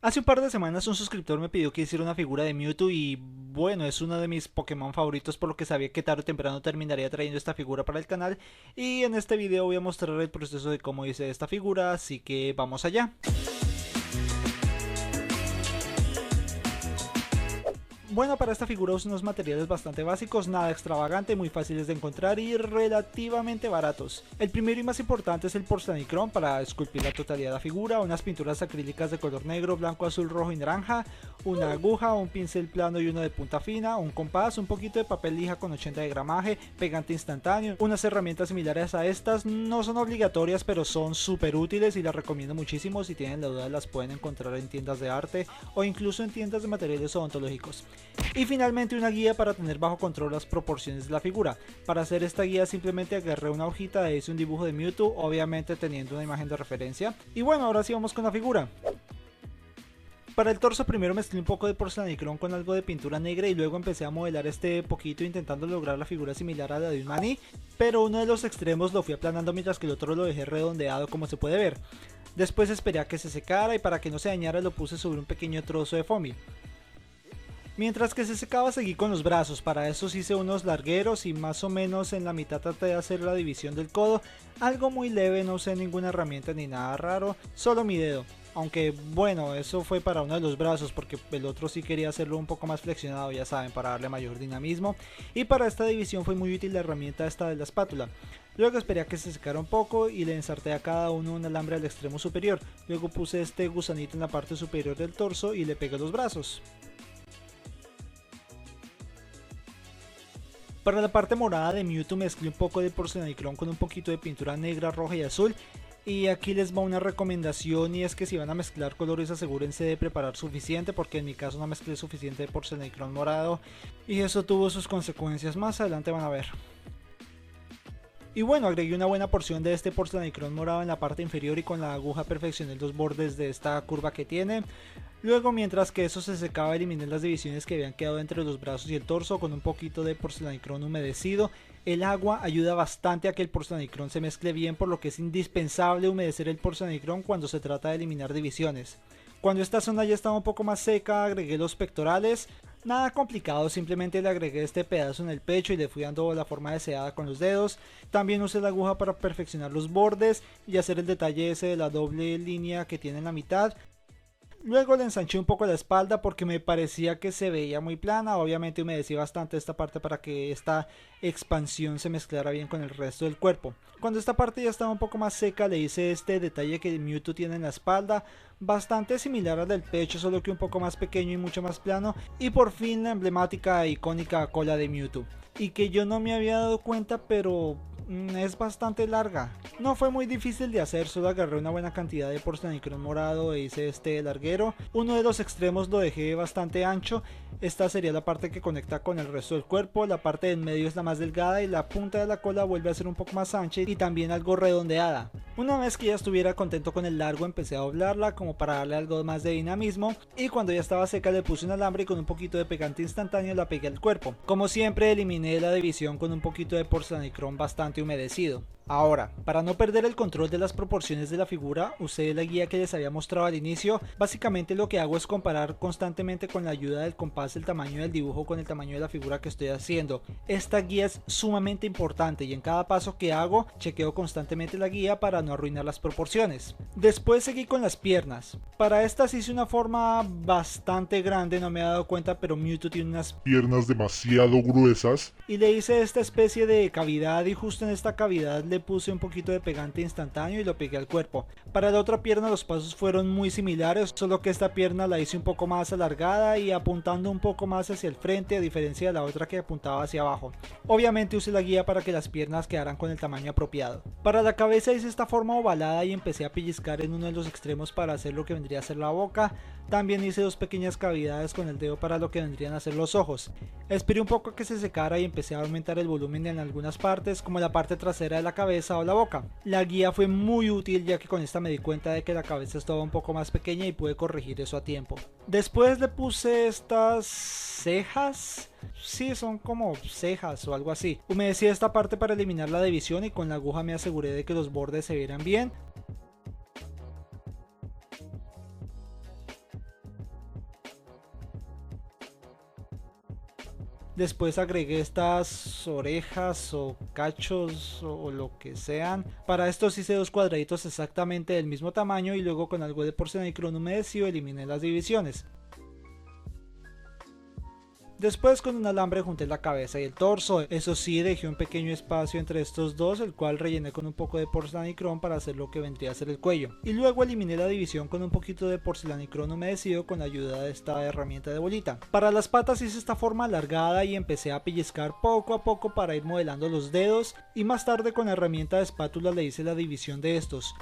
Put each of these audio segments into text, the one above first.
Hace un par de semanas un suscriptor me pidió que hiciera una figura de Mewtwo y bueno, es uno de mis Pokémon favoritos por lo que sabía que tarde o temprano terminaría trayendo esta figura para el canal y en este video voy a mostrar el proceso de cómo hice esta figura, así que vamos allá. Bueno, para esta figura uso unos materiales bastante básicos, nada extravagante, muy fáciles de encontrar y relativamente baratos. El primero y más importante es el porcelanicrón para esculpir la totalidad de la figura, unas pinturas acrílicas de color negro, blanco, azul, rojo y naranja, una aguja, un pincel plano y uno de punta fina, un compás, un poquito de papel lija con 80 de gramaje, pegante instantáneo, unas herramientas similares a estas, no son obligatorias pero son súper útiles y las recomiendo muchísimo. Si tienen la duda las pueden encontrar en tiendas de arte o incluso en tiendas de materiales odontológicos. Y finalmente una guía para tener bajo control las proporciones de la figura. Para hacer esta guía simplemente agarré una hojita e hice un dibujo de Mewtwo, obviamente teniendo una imagen de referencia. Y bueno, ahora sí vamos con la figura. Para el torso primero mezclé un poco de porcelanicrón con algo de pintura negra y luego empecé a modelar este poquito intentando lograr la figura similar a la de un maní, pero uno de los extremos lo fui aplanando mientras que el otro lo dejé redondeado como se puede ver. Después esperé a que se secara y para que no se dañara lo puse sobre un pequeño trozo de foamy. Mientras que se secaba seguí con los brazos, para eso hice unos largueros y más o menos en la mitad traté de hacer la división del codo, algo muy leve, no usé ninguna herramienta ni nada raro, solo mi dedo. Aunque bueno, eso fue para uno de los brazos porque el otro sí quería hacerlo un poco más flexionado, ya saben, para darle mayor dinamismo. Y para esta división fue muy útil la herramienta esta de la espátula. Luego esperé a que se secara un poco y le ensarté a cada uno un alambre al extremo superior. Luego puse este gusanito en la parte superior del torso y le pegué los brazos. Para la parte morada de Mewtwo mezclé un poco de porcelanicrón con un poquito de pintura negra, roja y azul. Y aquí les va una recomendación y es que si van a mezclar colores asegúrense de preparar suficiente, porque en mi caso no mezclé suficiente de porcelanicrón morado y eso tuvo sus consecuencias, más adelante van a ver. Y bueno, agregué una buena porción de este porcelanicrón morado en la parte inferior y con la aguja perfeccioné los bordes de esta curva que tiene. Luego, mientras que eso se secaba, eliminé las divisiones que habían quedado entre los brazos y el torso con un poquito de porcelanicrón humedecido. El agua ayuda bastante a que el porcelanicrón se mezcle bien, por lo que es indispensable humedecer el porcelanicrón cuando se trata de eliminar divisiones. Cuando esta zona ya estaba un poco más seca, agregué los pectorales. Nada complicado, simplemente le agregué este pedazo en el pecho y le fui dando la forma deseada con los dedos. También usé la aguja para perfeccionar los bordes y hacer el detalle ese de la doble línea que tiene en la mitad. Luego le ensanché un poco la espalda porque me parecía que se veía muy plana. Obviamente humedecí bastante esta parte para que esta expansión se mezclara bien con el resto del cuerpo. Cuando esta parte ya estaba un poco más seca le hice este detalle que Mewtwo tiene en la espalda, bastante similar al del pecho, solo que un poco más pequeño y mucho más plano. Y por fin la emblemática e icónica cola de Mewtwo, y que yo no me había dado cuenta pero es bastante larga. No fue muy difícil de hacer, solo agarré una buena cantidad de porcelanicrón morado e hice este larguero. Uno de los extremos lo dejé bastante ancho, esta sería la parte que conecta con el resto del cuerpo, la parte del medio es la más delgada y la punta de la cola vuelve a ser un poco más ancha y también algo redondeada. Una vez que ya estuviera contento con el largo empecé a doblarla como para darle algo más de dinamismo, y cuando ya estaba seca le puse un alambre y con un poquito de pegante instantáneo la pegué al cuerpo. Como siempre eliminé la división con un poquito de porcelanicrón bastante humedecido. Ahora, para no perder el control de las proporciones de la figura, usé la guía que les había mostrado al inicio. Básicamente lo que hago es comparar constantemente con la ayuda del compás el tamaño del dibujo con el tamaño de la figura que estoy haciendo. Esta guía es sumamente importante y en cada paso que hago chequeo constantemente la guía para no arruinar las proporciones. Después seguí con las piernas. Para estas hice una forma bastante grande, no me he dado cuenta, pero Mewtwo tiene unas Piernas demasiado gruesas. y le hice esta especie de cavidad y justo en esta cavidad le puse un poquito de pegante instantáneo y lo pegué al cuerpo. Para la otra pierna los pasos fueron muy similares, solo que esta pierna la hice un poco más alargada y apuntando un poco más hacia el frente, a diferencia de la otra que apuntaba hacia abajo. Obviamente usé la guía para que las piernas quedaran con el tamaño apropiado. Para la cabeza hice esta forma ovalada y empecé a pellizcar en uno de los extremos para hacer lo que vendría a ser la boca. También hice dos pequeñas cavidades con el dedo para lo que vendrían a ser los ojos. Esperé un poco a que se secara y empecé a aumentar el volumen en algunas partes, como la parte trasera de la cabeza o la boca. La guía fue muy útil ya que con esta me di cuenta de que la cabeza estaba un poco más pequeña y pude corregir eso a tiempo. Después le puse estas cejas. Sí, son como cejas o algo así. Humedecí esta parte para eliminar la división y con la aguja me aseguré de que los bordes se vieran bien. Después agregué estas orejas o cachos o lo que sean. Para estos hice dos cuadraditos exactamente del mismo tamaño y luego con algo de porcelanicrón humedecido eliminé las divisiones. Después con un alambre junté la cabeza y el torso, eso sí dejé un pequeño espacio entre estos dos, el cual rellené con un poco de porcelanicrón para hacer lo que vendría a ser el cuello. Y luego eliminé la división con un poquito de porcelanicrón humedecido con la ayuda de esta herramienta de bolita. Para las patas hice esta forma alargada y empecé a pellizcar poco a poco para ir modelando los dedos y más tarde con la herramienta de espátula le hice la división de estos.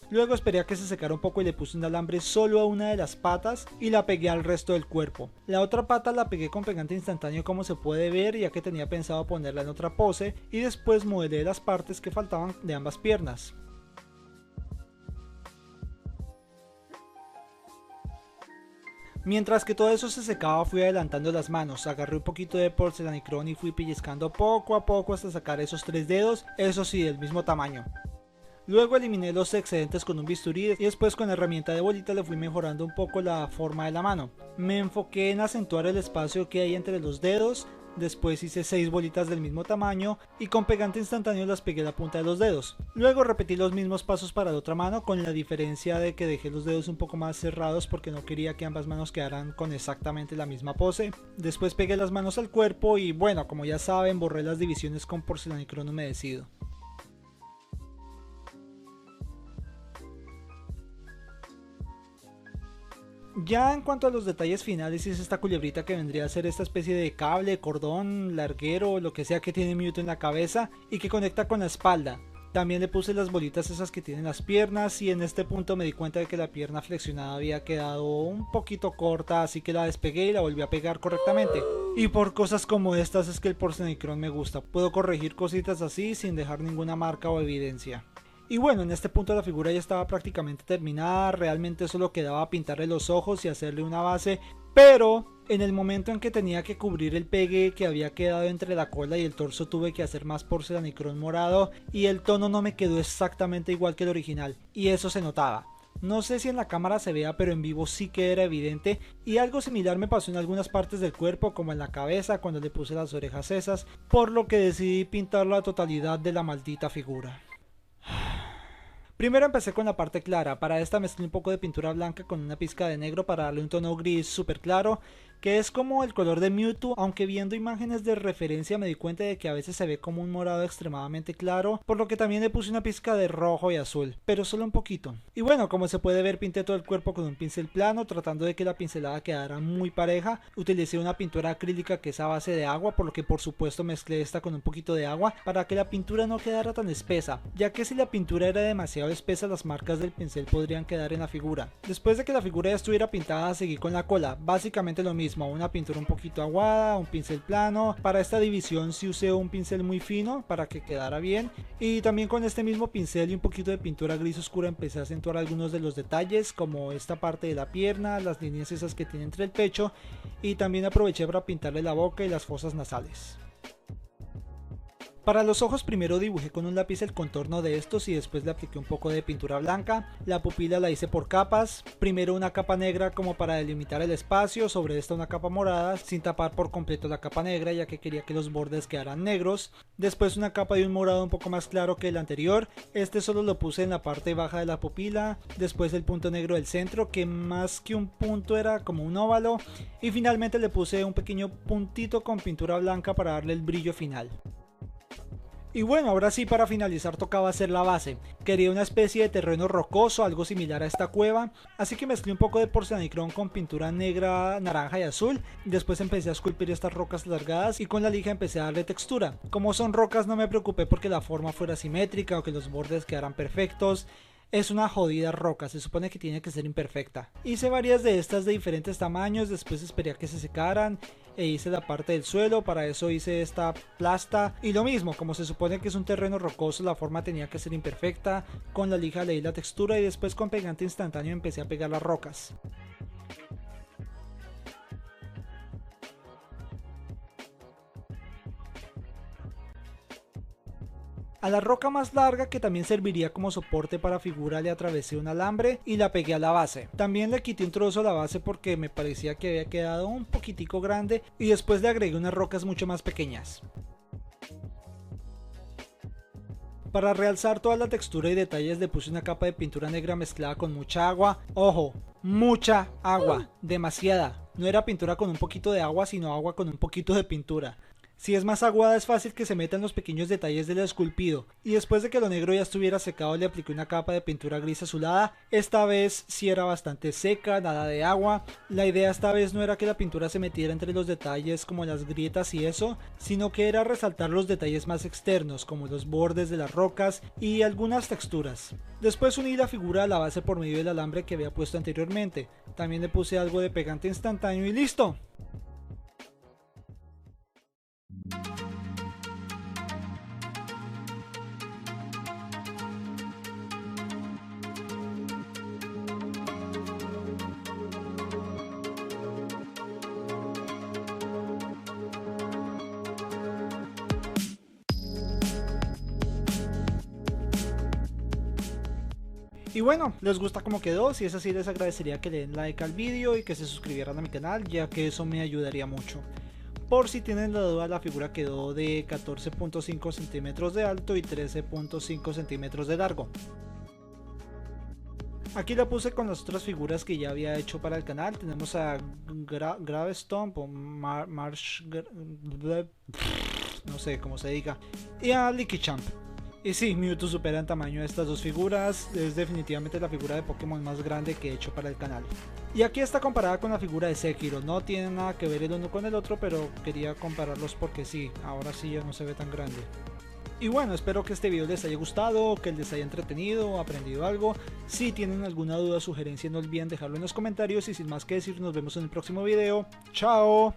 Luego esperé a que se secara un poco y le puse un alambre solo a una de las patas y la pegué al resto del cuerpo. La otra pata la pegué con pegante instantáneo como se puede ver, ya que tenía pensado ponerla en otra pose, y después modelé las partes que faltaban de ambas piernas. Mientras que todo eso se secaba fui adelantando las manos, agarré un poquito de porcelanicrón y fui pellizcando poco a poco hasta sacar esos 3 dedos, eso sí del mismo tamaño. Luego eliminé los excedentes con un bisturí y después con la herramienta de bolita le fui mejorando un poco la forma de la mano. Me enfoqué en acentuar el espacio que hay entre los dedos, después hice 6 bolitas del mismo tamaño y con pegante instantáneo las pegué a la punta de los dedos. Luego repetí los mismos pasos para la otra mano con la diferencia de que dejé los dedos un poco más cerrados porque no quería que ambas manos quedaran con exactamente la misma pose. Después pegué las manos al cuerpo y bueno, como ya saben, borré las divisiones con porcelanicrón humedecido. Ya en cuanto a los detalles finales, hice esta culebrita que vendría a ser esta especie de cable, cordón, larguero, lo que sea que tiene Mewtwo en la cabeza y que conecta con la espalda. También le puse las bolitas esas que tienen las piernas y en este punto me di cuenta de que la pierna flexionada había quedado un poquito corta, así que la despegué y la volví a pegar correctamente. Y por cosas como estas es que el porcelanicrón me gusta, puedo corregir cositas así sin dejar ninguna marca o evidencia. Y bueno, en este punto la figura ya estaba prácticamente terminada, realmente solo quedaba pintarle los ojos y hacerle una base, pero en el momento en que tenía que cubrir el pegue que había quedado entre la cola y el torso tuve que hacer más porcelanicrón morado y el tono no me quedó exactamente igual que el original, y eso se notaba. No sé si en la cámara se vea, pero en vivo sí que era evidente, y algo similar me pasó en algunas partes del cuerpo, como en la cabeza cuando le puse las orejas esas, por lo que decidí pintar la totalidad de la maldita figura. Primero empecé con la parte clara, para esta mezclé un poco de pintura blanca con una pizca de negro para darle un tono gris súper claro, que es como el color de Mewtwo, aunque viendo imágenes de referencia me di cuenta de que a veces se ve como un morado extremadamente claro, por lo que también le puse una pizca de rojo y azul, pero solo un poquito. Y bueno, como se puede ver pinté todo el cuerpo con un pincel plano, tratando de que la pincelada quedara muy pareja. Utilicé una pintura acrílica que es a base de agua, por lo que por supuesto mezclé esta con un poquito de agua para que la pintura no quedara tan espesa, ya que si la pintura era demasiado espesa las marcas del pincel podrían quedar en la figura. Después de que la figura ya estuviera pintada seguí con la cola, básicamente lo mismo, una pintura un poquito aguada, un pincel plano. Para esta división sí usé un pincel muy fino para que quedara bien, y también con este mismo pincel y un poquito de pintura gris oscura empecé a acentuar algunos de los detalles, como esta parte de la pierna, las líneas esas que tiene entre el pecho, y también aproveché para pintarle la boca y las fosas nasales. Para los ojos primero dibujé con un lápiz el contorno de estos y después le apliqué un poco de pintura blanca. La pupila la hice por capas, primero una capa negra como para delimitar el espacio, sobre esta una capa morada sin tapar por completo la capa negra ya que quería que los bordes quedaran negros. Después una capa de un morado un poco más claro que el anterior, este solo lo puse en la parte baja de la pupila. Después el punto negro del centro, que más que un punto era como un óvalo, y finalmente le puse un pequeño puntito con pintura blanca para darle el brillo final. Y bueno, ahora sí, para finalizar tocaba hacer la base. Quería una especie de terreno rocoso, algo similar a esta cueva, así que mezclé un poco de porcelanicrón con pintura negra, naranja y azul. Después empecé a esculpir estas rocas largadas y con la lija empecé a darle textura. Como son rocas no me preocupé porque la forma fuera simétrica o que los bordes quedaran perfectos. Es una jodida roca, se supone que tiene que ser imperfecta. Hice varias de estas de diferentes tamaños, después esperé a que se secaran e hice la parte del suelo, para eso hice esta plasta. Y lo mismo, como se supone que es un terreno rocoso, la forma tenía que ser imperfecta. Con la lija le di la textura y después con pegante instantáneo empecé a pegar las rocas. A la roca más larga, que también serviría como soporte para figura, le atravesé un alambre y la pegué a la base. También le quité un trozo a la base porque me parecía que había quedado un poquitico grande y después le agregué unas rocas mucho más pequeñas. Para realzar toda la textura y detalles le puse una capa de pintura negra mezclada con mucha agua. Ojo, mucha agua, demasiada. No era pintura con un poquito de agua, sino agua con un poquito de pintura. Si es más aguada es fácil que se metan los pequeños detalles del esculpido, y después de que lo negro ya estuviera secado le apliqué una capa de pintura gris azulada. Esta vez sí era bastante seca, nada de agua. La idea esta vez no era que la pintura se metiera entre los detalles como las grietas y eso, sino que era resaltar los detalles más externos como los bordes de las rocas y algunas texturas. Después uní la figura a la base por medio del alambre que había puesto anteriormente. También le puse algo de pegante instantáneo y listo. Y bueno, les gusta cómo quedó. Si es así, les agradecería que le den like al vídeo y que se suscribieran a mi canal, ya que eso me ayudaría mucho. Por si tienen la duda, la figura quedó de 14.5 centímetros de alto y 13.5 centímetros de largo. Aquí la puse con las otras figuras que ya había hecho para el canal. Tenemos a Gravestomp o Marsh, no sé cómo se diga, y a Licky Champ. Y sí, Mewtwo supera en tamaño a estas dos figuras, es definitivamente la figura de Pokémon más grande que he hecho para el canal. Y aquí está comparada con la figura de Sekiro, no tiene nada que ver el uno con el otro, pero quería compararlos porque sí, ahora sí ya no se ve tan grande. Y bueno, espero que este video les haya gustado, que les haya entretenido, aprendido algo. Si tienen alguna duda o sugerencia no olviden dejarlo en los comentarios y sin más que decir nos vemos en el próximo video. ¡Chao!